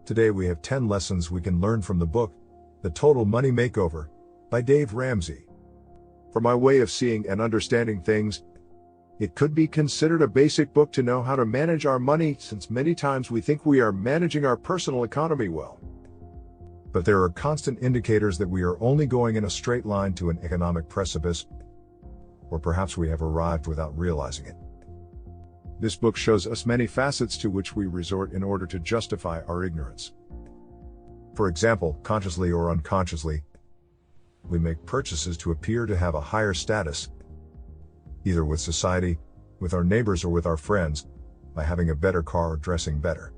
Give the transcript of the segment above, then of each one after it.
Today we have 10 lessons we can learn from the book, The Total Money Makeover, by Dave Ramsey. For my way of seeing and understanding things, it could be considered a basic book to know how to manage our money, since many times we think we are managing our personal economy well. But there are constant indicators that we are only going in a straight line to an economic precipice, or perhaps we have arrived without realizing it. This book shows us many facets to which we resort in order to justify our ignorance. For example, consciously or unconsciously, we make purchases to appear to have a higher status, either with society, with our neighbors, or with our friends, by having a better car or dressing better.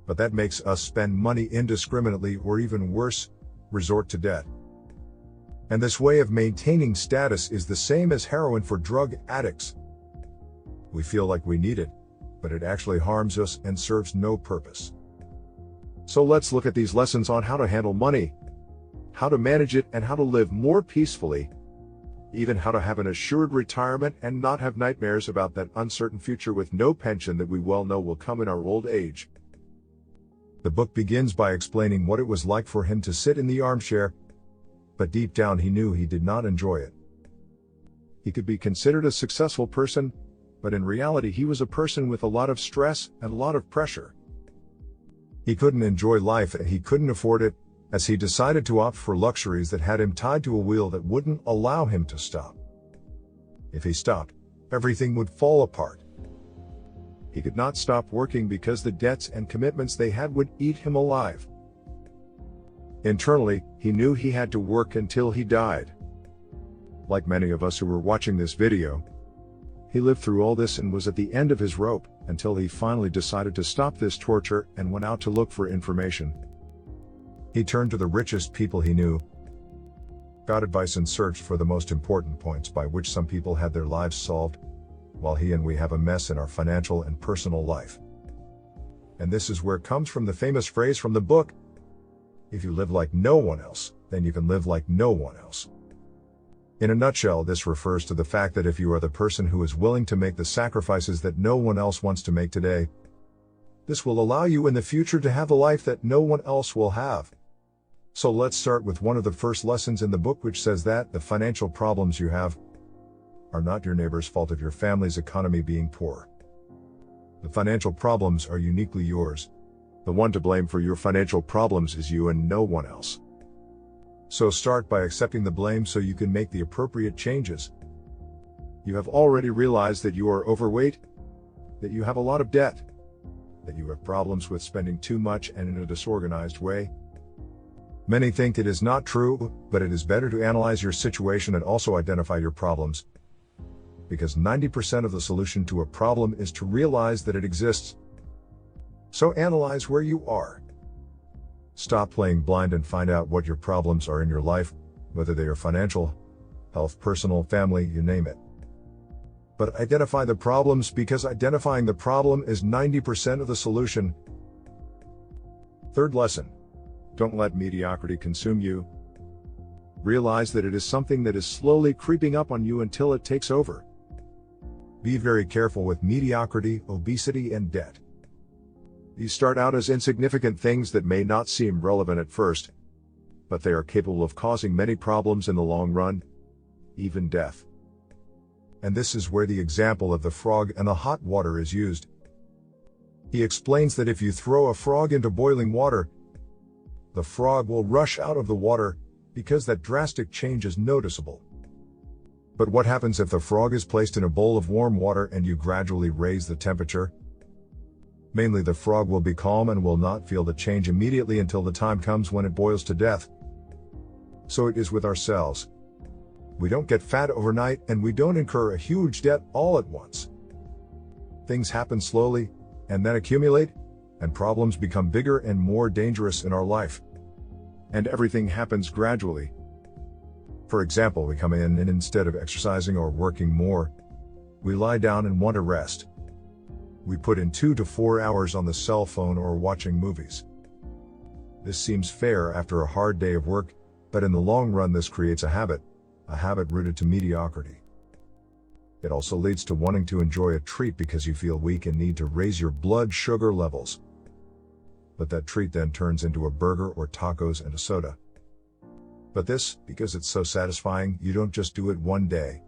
But that makes us spend money indiscriminately, or even worse, resort to debt. And this way of maintaining status is the same as heroin for drug addicts. We feel like we need it, but it actually harms us and serves no purpose. So let's look at these lessons on how to handle money, how to manage it, and how to live more peacefully, even how to have an assured retirement and not have nightmares about that uncertain future with no pension that we well know will come in our old age. The book begins by explaining what it was like for him to sit in the armchair, but deep down he knew he did not enjoy it. He could be considered a successful person, but in reality he was a person with a lot of stress and a lot of pressure. He couldn't enjoy life and he couldn't afford it, as he decided to opt for luxuries that had him tied to a wheel that wouldn't allow him to stop. If he stopped, everything would fall apart. He could not stop working because the debts and commitments they had would eat him alive. Internally, he knew he had to work until he died. Like many of us who were watching this video, he lived through all this and was at the end of his rope, until he finally decided to stop this torture and went out to look for information. He turned to the richest people he knew, got advice, and searched for the most important points by which some people had their lives solved, while he and we have a mess in our financial and personal life. And this is where comes from the famous phrase from the book, "If you live like no one else, then you can live like no one else." In a nutshell, this refers to the fact that if you are the person who is willing to make the sacrifices that no one else wants to make today, this will allow you in the future to have a life that no one else will have. So let's start with one of the first lessons in the book, which says that the financial problems you have are not your neighbor's fault of your family's economy being poor. The financial problems are uniquely yours. The one to blame for your financial problems is you and no one else. So start by accepting the blame so you can make the appropriate changes. You have already realized that you are overweight, that you have a lot of debt, that you have problems with spending too much and in a disorganized way. Many think it is not true, but it is better to analyze your situation and also identify your problems, because 90% of the solution to a problem is to realize that it exists. So analyze where you are. Stop playing blind and find out what your problems are in your life, whether they are financial, health, personal, family, you name it. But identify the problems, because identifying the problem is 90% of the solution. Third lesson: don't let mediocrity consume you. Realize that it is something that is slowly creeping up on you until it takes over. Be very careful with mediocrity, obesity, and debt. These start out as insignificant things that may not seem relevant at first, but they are capable of causing many problems in the long run, even death. And this is where the example of the frog and the hot water is used. He explains that if you throw a frog into boiling water, the frog will rush out of the water, because that drastic change is noticeable. But what happens if the frog is placed in a bowl of warm water and you gradually raise the temperature? Mainly the frog will be calm and will not feel the change immediately until the time comes when it boils to death. So it is with ourselves. We don't get fat overnight, and we don't incur a huge debt all at once. Things happen slowly, and then accumulate, and problems become bigger and more dangerous in our life. And everything happens gradually. For example, we come in and instead of exercising or working more, we lie down and want to rest. We put in 2 to 4 hours on the cell phone or watching movies. This seems fair after a hard day of work, but in the long run this creates a habit rooted to mediocrity. It also leads to wanting to enjoy a treat because you feel weak and need to raise your blood sugar levels. but that treat then turns into a burger or tacos and a soda. But this, because it's so satisfying, you don't just do it one day.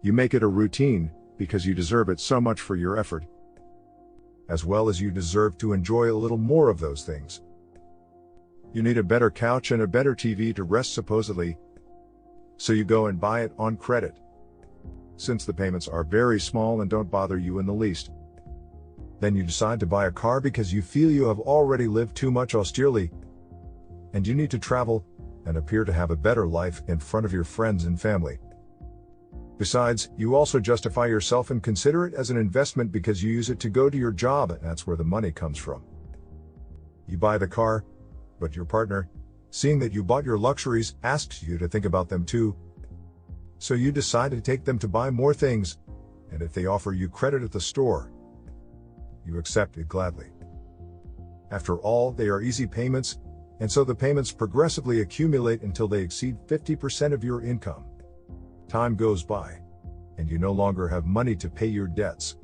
You make it a routine, because you deserve it so much for your effort. As well as you deserve to enjoy a little more of those things. You need a better couch and a better TV to rest supposedly. So you go and buy it on credit. Since the payments are very small and don't bother you in the least. Then you decide to buy a car because you feel you have already lived too much austerely. And you need to travel, and appear to have a better life in front of your friends and family. Besides, you also justify yourself and consider it as an investment because you use it to go to your job, and that's where the money comes from. You buy the car, but your partner, seeing that you bought your luxuries, asks you to think about them too. So you decide to take them to buy more things, and if they offer you credit at the store, you accept it gladly. After all, they are easy payments, and so the payments progressively accumulate until they exceed 50% of your income. Time goes by, and you no longer have money to pay your debts.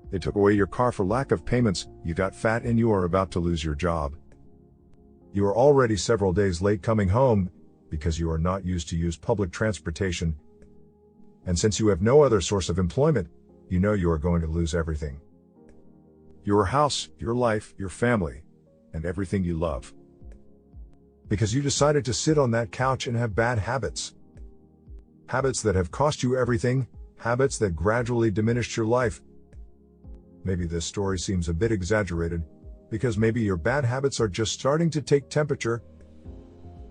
They took away your car for lack of payments, you got fat and you are about to lose your job. You are already several days late coming home, because you are not used to use public transportation. And since you have no other source of employment, you know you are going to lose everything. Your house, your life, your family, and everything you love. Because you decided to sit on that couch and have bad habits. Habits that have cost you everything, habits that gradually diminished your life. Maybe this story seems a bit exaggerated, because maybe your bad habits are just starting to take temperature.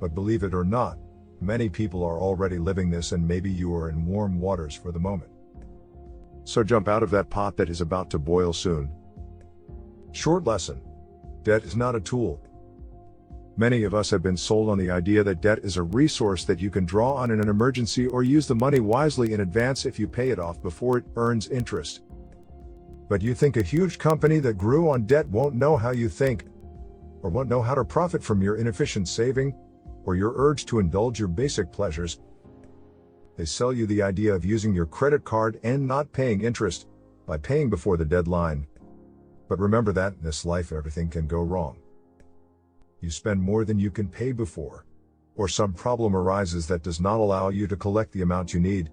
But believe it or not, many people are already living this, and maybe you are in warm waters for the moment. So jump out of that pot that is about to boil soon. Short lesson. Debt is not a tool. Many of us have been sold on the idea that debt is a resource that you can draw on in an emergency or use the money wisely in advance if you pay it off before it earns interest. But you think a huge company that grew on debt won't know how you think, or won't know how to profit from your inefficient saving, or your urge to indulge your basic pleasures. They sell you the idea of using your credit card and not paying interest, by paying before the deadline. But remember that in this life everything can go wrong. You spend more than you can pay before, or some problem arises that does not allow you to collect the amount you need.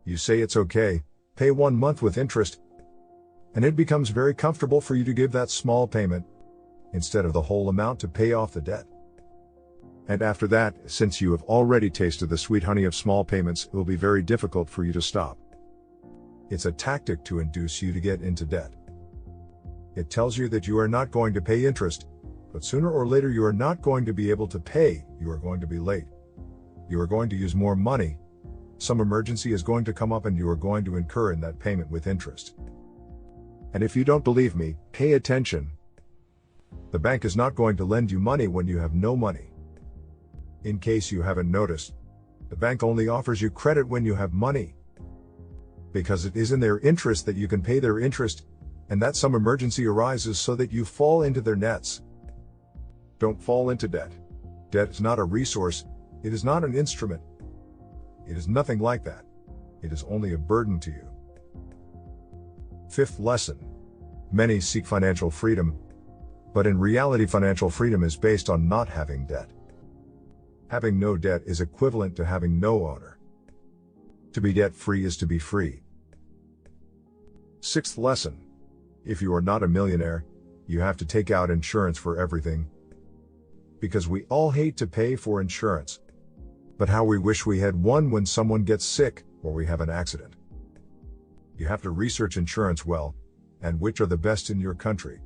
You say it's okay, pay 1 month with interest, and it becomes very comfortable for you to give that small payment, instead of the whole amount to pay off the debt. And after that, since you have already tasted the sweet honey of small payments, it will be very difficult for you to stop. It's a tactic to induce you to get into debt. It tells you that you are not going to pay interest, but sooner or later you are not going to be able to pay, you are going to be late. You are going to use more money, some emergency is going to come up and you are going to incur in that payment with interest. And if you don't believe me, pay attention. The bank is not going to lend you money when you have no money. In case you haven't noticed, the bank only offers you credit when you have money. Because it is in their interest that you can pay their interest, and that some emergency arises so that you fall into their nets. Don't fall into debt. Debt is not a resource, it is not an instrument. It is nothing like that. It is only a burden to you. Fifth lesson. Many seek financial freedom, but in reality financial freedom is based on not having debt. Having no debt is equivalent to having no owner. To be debt-free is to be free. Sixth lesson. If you are not a millionaire, you have to take out insurance for everything. Because we all hate to pay for insurance. But how we wish we had one when someone gets sick, or we have an accident. You have to research insurance well, and which are the best in your country.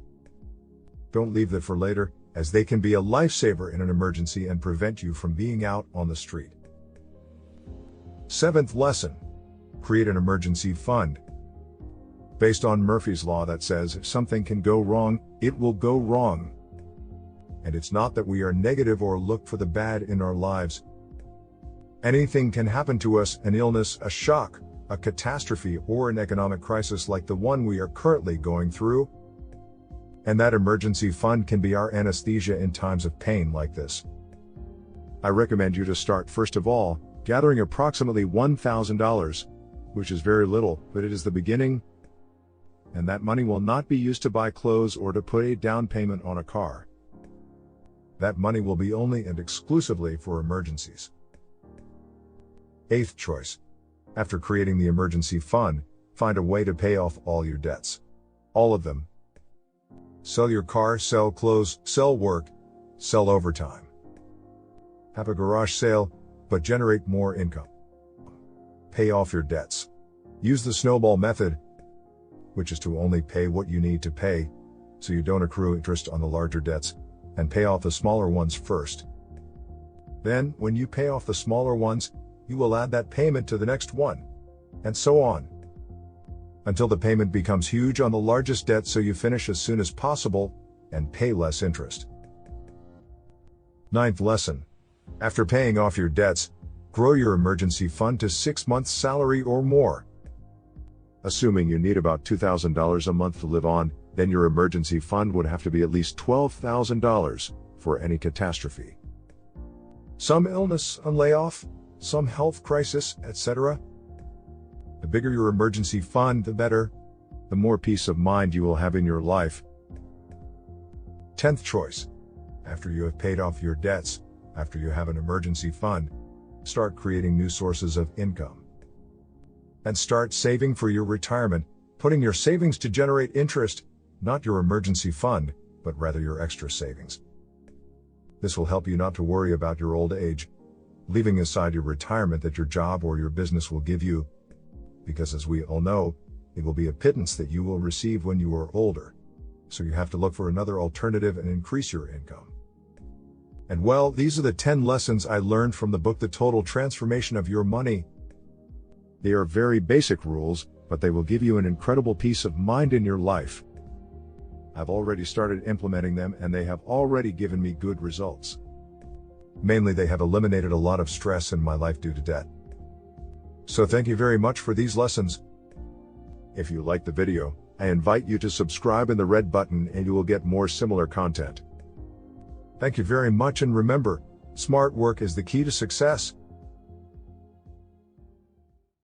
Don't leave that for later, as they can be a lifesaver in an emergency and prevent you from being out on the street. Seventh lesson. Create an emergency fund. Based on Murphy's Law that says if something can go wrong, it will go wrong. And it's not that we are negative or look for the bad in our lives. Anything can happen to us, an illness, a shock, a catastrophe, or an economic crisis like the one we are currently going through. And that emergency fund can be our anesthesia in times of pain like this. I recommend you to start first of all, gathering approximately $1,000, which is very little, but it is the beginning. and that money will not be used to buy clothes or to put a down payment on a car. That money will be only and exclusively for emergencies. Eighth choice. After creating the emergency fund, find a way to pay off all your debts. All of them. Sell your car, sell clothes, sell work, sell overtime. Have a garage sale, but generate more income. Pay off your debts. Use the snowball method, which is to only pay what you need to pay, so you don't accrue interest on the larger debts, and pay off the smaller ones first. Then, when you pay off the smaller ones, you will add that payment to the next one, and so on, until the payment becomes huge on the largest debt, so you finish as soon as possible and pay less interest. Ninth lesson. After paying off your debts, grow your emergency fund to 6 months' salary or more. Assuming you need about $2,000 a month to live on, then your emergency fund would have to be at least $12,000 for any catastrophe. Some illness, a layoff, some health crisis, etc. The bigger your emergency fund, the better. The more peace of mind you will have in your life. 10th choice. After you have paid off your debts, after you have an emergency fund, start creating new sources of income. And start saving for your retirement, putting your savings to generate interest, not your emergency fund, but rather your extra savings. This will help you not to worry about your old age, leaving aside your retirement that your job or your business will give you, because as we all know, it will be a pittance that you will receive when you are older. So you have to look for another alternative and increase your income. And well, these are the 10 lessons I learned from the book The Total Transformation of Your Money. They are very basic rules, but they will give you an incredible peace of mind in your life. I've already started implementing them and they have already given me good results. Mainly they have eliminated a lot of stress in my life due to debt. So thank you very much for these lessons. If you liked the video, I invite you to subscribe in the red button and you will get more similar content. Thank you very much, and remember, smart work is the key to success.